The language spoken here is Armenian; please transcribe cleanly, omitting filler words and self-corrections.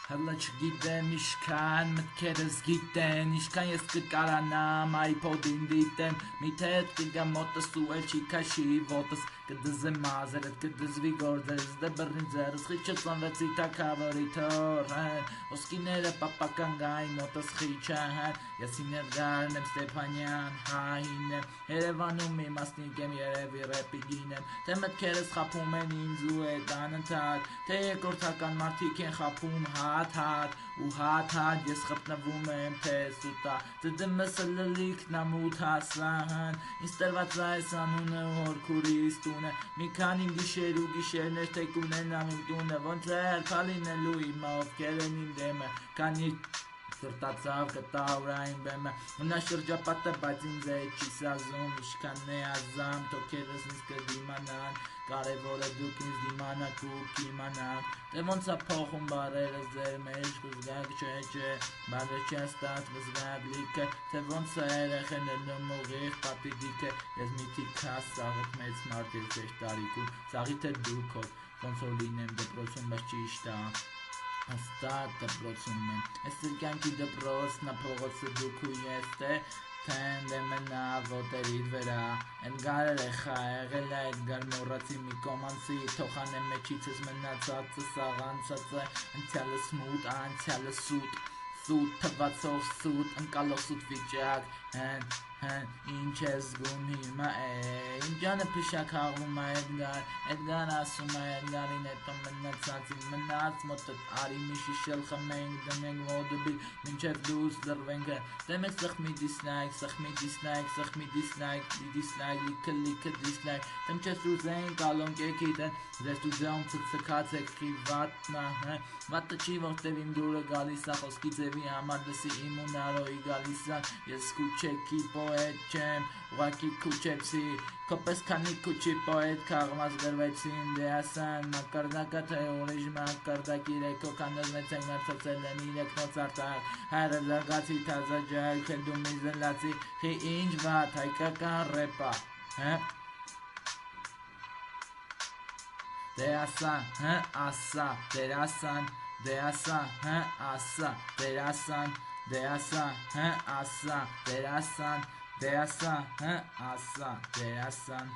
Հələ չգիտեմ իշքան, մտքերս գիտեն, իշքան ես կկարանամ iPod-ին դիտեմ, միթե հետ կգա մոտս ու էլ չի քաշի ոտս, կդզեմ մազերդ, կդզվի գործերս, դե բռնի ձերս, խիչը ծնվեցի թակավորի թոր, ոսկիները պապական գային մոտս խիչը, ես իներգարն եմ Ստեփանյան, հայն եմ, Երևանում մի մասնիկ եմ, երևի ռեպիգին եմ, թե մտքերս խապում են ինձ ու էդ անընդհատ, թե երկրորդական մարդիկ են խապում հատ ու հատ ես խպնվում եմ թե սուտա դդմս լլիքն ամուտ հասան ինձ տրված այս անունը հորքուրիս տունը մի քանի գիշեր ու գիշերներ թե կունենամ իմ տունը ոնց էր փալինելու իմը ովքեր են իմ դեմը քանի սրտացավ կտաուրային բեմը նա շրջապատը բայց ինձ է չի սազում իշքան է ազամ թոքերս ինձ կդիմանան կարևորը դուք ինձ դիմանաք ու կիմանաք դե ոնց է փոխում բարերս ձեր մեջ կզգաք չէ բարը չաստած կզգաք լիքը թե ոնց է երեխեներն ուղիղ պատիդիկը ես մի թիքաս սաղդ մեծ մարդ ես ես տարիքում սաղի թե դուք ոնց որ լինեմ դպրոցում բայց ճիշտ է հաստատ դպրոցում եմ ես կյանքի դպրոցն է փողոցը դուք ու ես թե Թենդեմենա ոտերիդ վերա Էդգար երեխա եղել է Էդգար մոռացի մի կոմանցի թոխանեմ մեջիցս մնացածը սաղանցածը անցյալը սմութ անցյալը սուտ թվացող սուտ ընկալող սուտ վիճակ ինչ է զգում հիմա իմ ջանը փշակ հաղվում է Էդգար ասում է Էդգարին հետո մնացածին մնաց մոտդ արի մի շիշել խմենք դնենք մոդուբի մինչև դուս լրվենք դեմեք սխմի դիսլայք լիքը դիսլայք դեմ չես ուզեն կալոն կեքիտ ձեզ դու ձեում ցկցկած եք խիվատնա վատը չի որտև իմ դուրը գալիս է խոսքի ձևի համար դսի իմ ու նարոյի գալիս է ես կուչեքի պոետ չեմ ուղակի կուչեցի Կոպես քանի կուչի պոետ քաղմազ գրվեցին դեասան մակարդակը թե ուրիշ մակարդակ իրեքո կանոզնեց ենք մերցոցել են իրեքնոց արտակ հայրը զարգացի թազաջայք թե դու մի զլացի խի ինչ վատ հայկական ռեպա դեասան ասա դերասան ասա դերասան ասա դերասան ասա դերասան